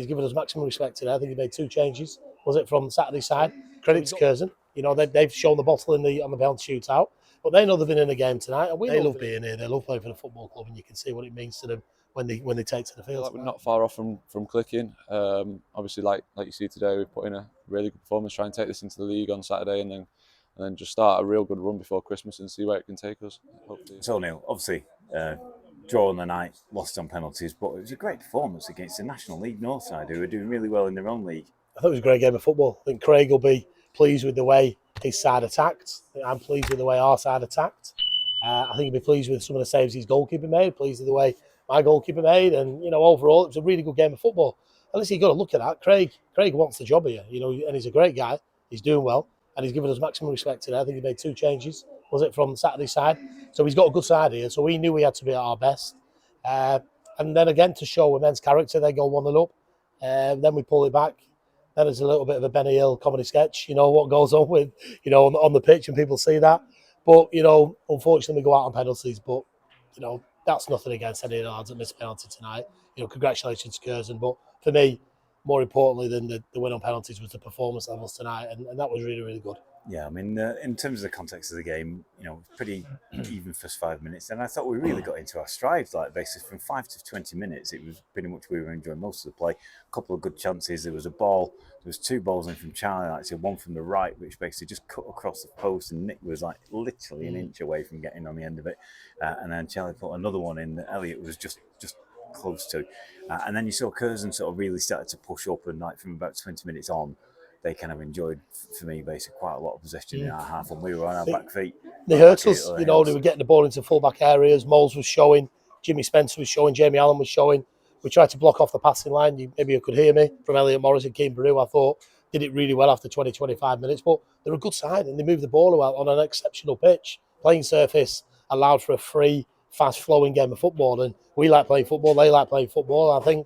given us maximum respect today. I think he made 2 changes. Was it from Saturday's side? Credit to Curzon. You know, they've shown the bottle on the penalty shootout, but they know they've been in the game tonight, and they love being here. They love playing for the football club, and you can see what it means to them when they take to the field. Like we're not far off from clicking. Obviously, like you see today, we've put in a really good performance. Try and take this into the league on Saturday, and then just start a real good run before Christmas and see where it can take us. Hopefully. So Neil, obviously, draw on the night, lost on penalties, but it was a great performance against the National League North side, who are doing really well in their own league. I thought it was a great game of football. I think Craig will be pleased with the way his side attacked. I'm pleased with the way our side attacked. I think he'll be pleased with some of the saves his goalkeeper made, pleased with the way my goalkeeper made, and overall it was a really good game of football. At least you've got to look at that. Craig wants the job here, and he's a great guy. He's doing well, and he's given us maximum respect today. I think he made 2 changes. Was it from Saturday's side? So he's got a good side here. So we knew we had to be at our best. And then again, to show immense character, they go 1-0 up. Then we pull it back. Then there's a little bit of a Benny Hill comedy sketch. What goes on with, on the pitch, and people see that. But, unfortunately, we go out on penalties. But, that's nothing against any of the lads that missed penalty tonight. Congratulations to Curzon. But for me, more importantly than the win on penalties was the performance levels tonight. And that was really, really good. Yeah, I mean, in terms of the context of the game, pretty even first 5 minutes. And I thought we really got into our strides, basically from 5 to 20 minutes. It was pretty much we were enjoying most of the play. A couple of good chances. There was a ball. There was 2 balls in from Charlie, actually one from the right, which basically just cut across the post, and Nick was literally an inch away from getting on the end of it. And then Charlie put another one in that Elliot was just close to. And then you saw Curzon sort of really started to push up, and from about 20 minutes on, they kind of enjoyed, for me, basically quite a lot of possession in our half, and we were on our back feet. They hurt us, they were getting the ball into full-back areas. Moles was showing, Jimmy Spencer was showing, Jamie Allen was showing. We tried to block off the passing line. Maybe you could hear me from Elliot Morris and Keane Peru. I thought did it really well after 20-25 minutes, but they're a good side and they moved the ball well on an exceptional pitch. Playing surface allowed for a free, fast-flowing game of football, and we like playing football, they like playing football. I think,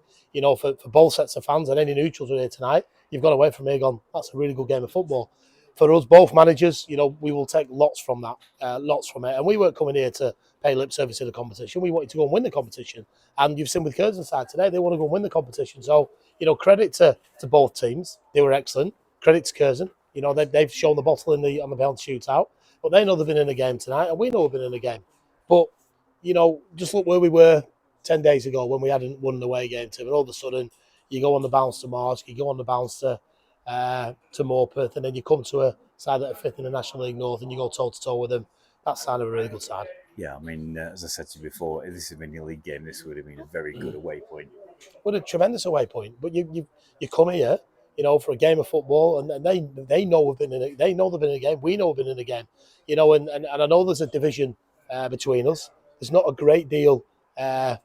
for both sets of fans and any neutrals who are here tonight, you've got away from here gone, that's a really good game of football. For us, both managers, we will take lots from that, lots from it. And we weren't coming here to pay lip service to the competition. We wanted to go and win the competition. And you've seen with Curzon side today, they want to go and win the competition. So, credit to both teams. They were excellent. Credit to Curzon. They've shown the bottle on the penalty shootout. But they know they've been in the game tonight, and we know we've been in the game. But, just look where we were 10 days ago when we hadn't won an away game, Tim. And all of a sudden, you go on the bounce to Marsk, you go on the bounce to Morpeth, and then you come to a side that are 5th in the National League North and you go toe-to-toe with them. That's sign of a really good side. Yeah, I mean, as I said to you before, if this had been your league game, this would have been a very good away point. What a tremendous away point. But you come here, for a game of football, and they know we've been in it. They know they've been in a game. We know we've been in a game. And I know there's a division between us. There's not a great deal. When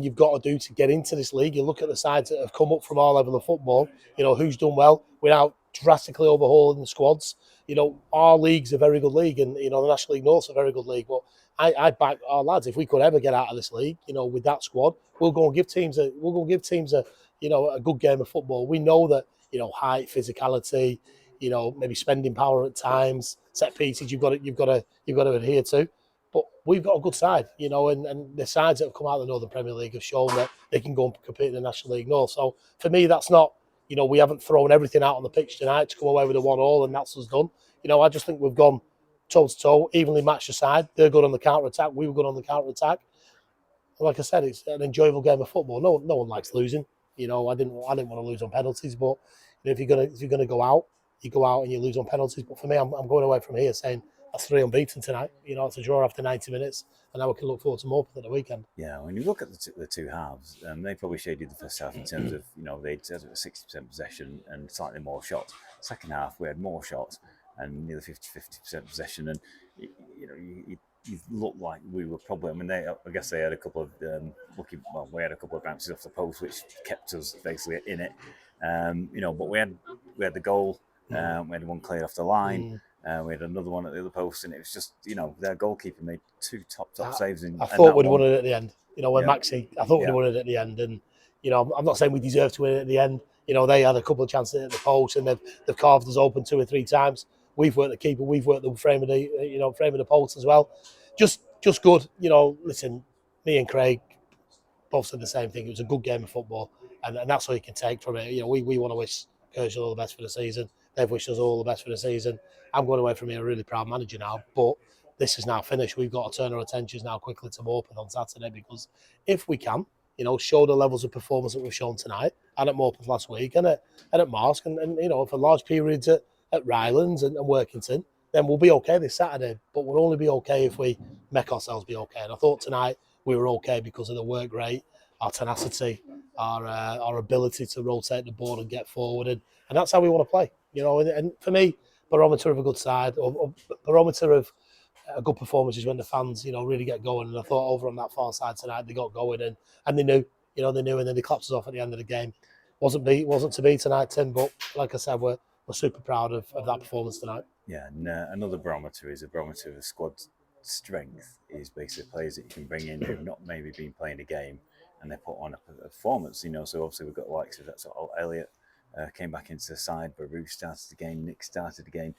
you've got to do to get into this league. You look at the sides that have come up from our level of football, who's done well without drastically overhauling the squads. Our league's a very good league, and, the National League North's a very good league. But I back our lads, if we could ever get out of this league, with that squad, we'll go and give teams a good game of football. We know that, height, physicality, maybe spending power at times, set pieces you've got to adhere to. But we've got a good side, and the sides that have come out of the Northern Premier League have shown that they can go and compete in the National League North. So for me, that's not, we haven't thrown everything out on the pitch tonight to come away with a 1-1 and that's us done. I just think we've gone toe-to-toe, evenly matched the side. They're good on the counter-attack. We were good on the counter-attack. Like I said, it's an enjoyable game of football. No one likes losing. I didn't want to lose on penalties, but if you're gonna go out, you go out and you lose on penalties. But for me, I'm going away from here saying, that's 3 unbeaten tonight. It's a draw after 90 minutes, and now we can look forward to more at the weekend. Yeah, when you look at the two halves, they probably shaded the first half in terms of, they'd had 60% possession and slightly more shots. Second half, we had more shots and nearly 50% possession, and you looked like we were probably. I mean, I guess they had a couple of we had a couple of bounces off the post, which kept us basically in it. But we had the goal. We had one cleared off the line. We had another one at the other post, and it was just, their goalkeeper made 2 top saves. I thought we'd won it at the end. Maxi, I thought we'd won it at the end. And, I'm not saying we deserved to win it at the end. They had a couple of chances at the post, and they've carved us open 2 or 3 times. We've worked the keeper, we've worked the frame of the post as well. Just good. Listen, me and Craig, both said the same thing. It was a good game of football, and that's all you can take from it. You know, we want to wish Curzon all the best for the season. They've wished us all the best for the season. I'm going away from here a really proud manager now, but this is now finished. We've got to turn our attentions now quickly to Morpeth on Saturday, because if we can, you know, show the levels of performance that we've shown tonight and at Morpeth last week and at Marsk and you know, for large periods at Rylands and Workington, then we'll be okay this Saturday. But we'll only be okay if we make ourselves be okay. And I thought tonight we were okay because of the work rate, our tenacity, our ability to rotate the ball and get forward, and that's how we want to play. You know, and for me, barometer of a good side, or barometer of a good performance is when the fans, you know, really get going. And I thought over on that far side tonight, they got going and they knew, you know, and then they clapped us off at the end of the game. Wasn't to be tonight, Tim, but like I said, we're super proud of that performance tonight. Yeah, and another barometer is a barometer of squad strength, is basically players that you can bring in who've not maybe been playing a game and they put on a performance, you know. So obviously we've got the likes of that sort of Elliot came back into the side, Baruch started the game, Nick started the game,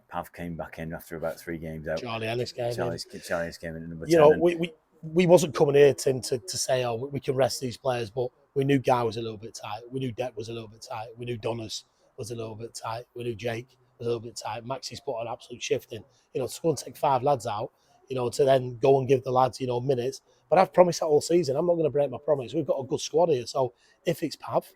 Pav came back in after about 3 games out. Charlie Ennis came in. Charlie Ennis came in at number 10. You know, we wasn't coming here, Tim, to say, oh, we can rest these players, but we knew Guy was a little bit tight. We knew Depp was a little bit tight. We knew Donners was a little bit tight. We knew Jake was a little bit tight. Maxie's put an absolute shift in. You know, to go and take 5 lads out, you know, to then go and give the lads, you know, minutes. But I've promised that all season. I'm not going to break my promise. We've got a good squad here. So if it's Pav,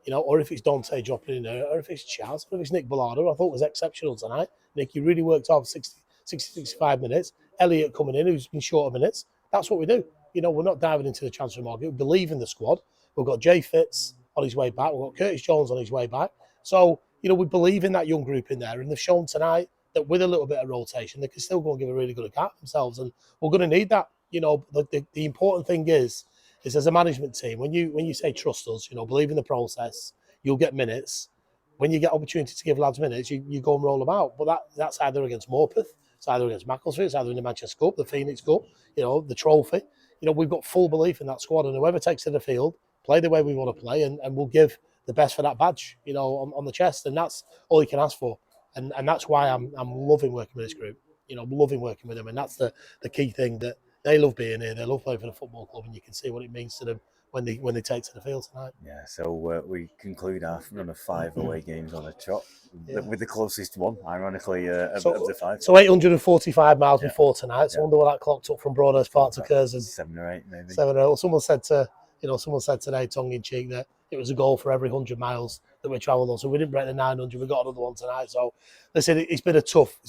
you know, or if it's Dante dropping in there, or if it's Charles, or if it's Nick Ballard, I thought was exceptional tonight. Nick, you really worked hard for 65 minutes. Elliot coming in, who's been short of minutes. That's what we do. You know, we're not diving into the transfer market. We believe in the squad. We've got Jay Fitz on his way back. We've got Curtis Jones on his way back. So, you know, we believe in that young group in there. And they've shown tonight that with a little bit of rotation, they can still go and give a really good account of themselves. And we're going to need that. You know, the important thing is as a management team, when you say trust us, you know, believe in the process, you'll get minutes. When you get opportunity to give lads minutes, you go and roll them out. But that's either against Morpeth, it's either against Macclesfield, it's either in the Manchester Cup, the Phoenix Cup, you know, the trophy. You know, we've got full belief in that squad, and whoever takes to the field, play the way we want to play, and we'll give the best for that badge, you know, on the chest, and that's all you can ask for. And that's why I'm loving working with this group. You know, I'm loving working with them, and that's the key thing, that they love being here, they love playing for the football club, and you can see what it means to them when they take to the field tonight. Yeah, so we conclude our run of 5 away games on a trot, with the closest one, ironically, of the 5. So 845 miles before tonight. So I wonder what that clock took from Broadhurst Park to Curzon. 7 or 8, maybe. 7 or 8. Someone said today, tongue in cheek, that it was a goal for every 100 miles that we travelled on. So we didn't break the 900. We got another one tonight. So listen, it's been a tough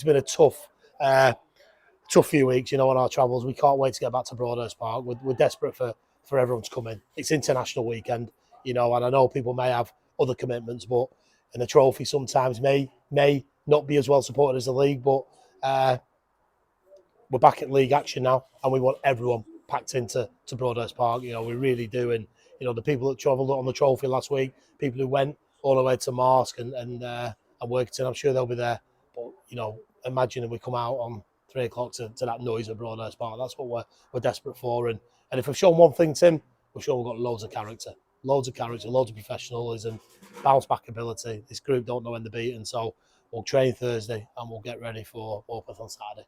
few weeks, you know, on our travels. We can't wait to get back to Broadhurst Park. We're desperate for everyone to come in. It's international weekend, you know, and I know people may have other commitments, but and the trophy sometimes may not be as well supported as the league, but we're back at league action now, and we want everyone packed into Broadhurst Park. You know, we really do. And you know, the people that travelled on the trophy last week, people who went all the way to Marsk and Workington, I'm sure they'll be there. But you know, imagine if we come out on 3 o'clock to that noise at Broadhurst Park. That's what we're desperate for. And if we've shown one thing, Tim, we've shown we've got loads of character, loads of professionalism, bounce back ability. This group don't know when they're beaten, so we'll train Thursday and we'll get ready for Morpeth on Saturday.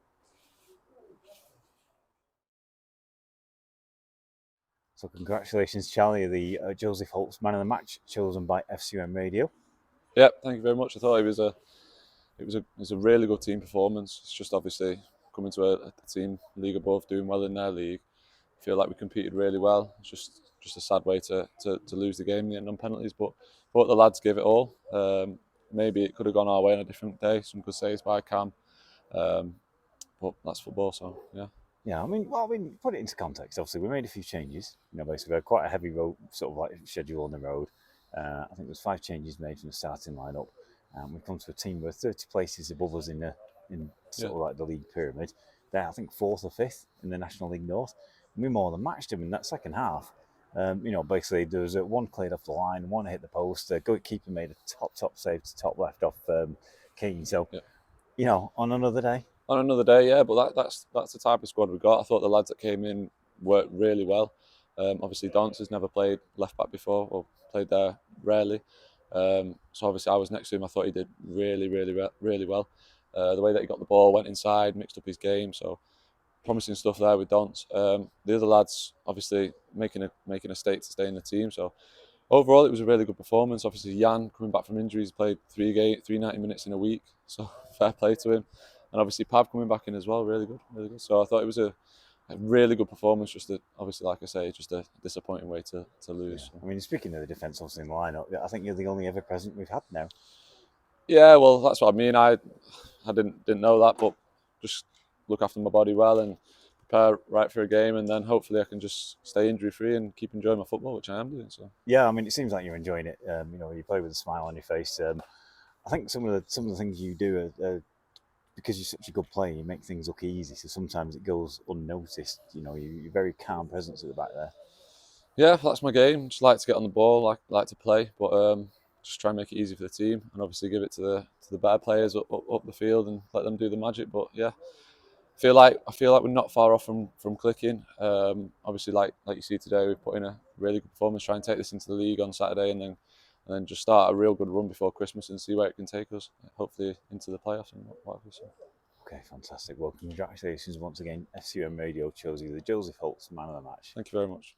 So congratulations, Charlie, the Joseph Holtz Man of the Match, chosen by FCM Radio. Yeah, thank you very much. I thought it was a really good team performance. It's just obviously coming to a team league above, doing well in their league. I feel like we competed really well. It's just a sad way to lose the game in the end on penalties, but the lads gave it all. Maybe it could have gone our way on a different day. Some could say it's by Cam, but that's football. So yeah. Yeah, I mean, put it into context. Obviously, we made a few changes. You know, basically, we had quite a heavy road, sort of like schedule on the road. I think there was 5 changes made from the starting lineup. We've come to a team where 30 places above us in sort of like the league pyramid. They're, I think, 4th or 5th in the National League North. And we more than matched them in that second half. You know, basically, there was one cleared off the line, one hit the post. Goalkeeper made a top save to top left off Keane. So, you know, on another day. On another day, yeah, but that's the type of squad we got. I thought the lads that came in worked really well. Obviously, Dance has never played left back before, or played there rarely. So obviously, I was next to him. I thought he did really well. The way that he got the ball, went inside, mixed up his game. So promising stuff there with Dons. The other lads obviously making a stake to stay in the team. So overall, it was a really good performance. Obviously, Jan coming back from injuries played 390 minutes in a week, so fair play to him. And obviously, Pav coming back in as well, really good, really good. So I thought it was a really good performance. Just obviously, like I say, just a disappointing way to lose. Yeah. I mean, speaking of the defence, obviously in the lineup, I think you're the only ever present we've had now. Yeah, well, that's what I mean. I didn't know that, but just look after my body well and prepare right for a game, and then hopefully I can just stay injury free and keep enjoying my football, which I am doing. So yeah, I mean, it seems like you're enjoying it. You play with a smile on your face. I think some of the things you do are because you're such a good player, you make things look easy. So sometimes it goes unnoticed. You're very calm presence at the back there. Yeah, that's my game. Just like to get on the ball, like to play, but just try and make it easy for the team, and obviously give it to the better players up the field and let them do the magic. But yeah, I feel like we're not far off from clicking. Obviously, like you see today, we've put in a really good performance. Try and take this into the league on Saturday, and then just start a real good run before Christmas and see where it can take us. Hopefully into the playoffs and whatever. So. Okay, fantastic. Well, congratulations once again. FCM Radio chose you the Joseph Holtz Man of the Match. Thank you very much.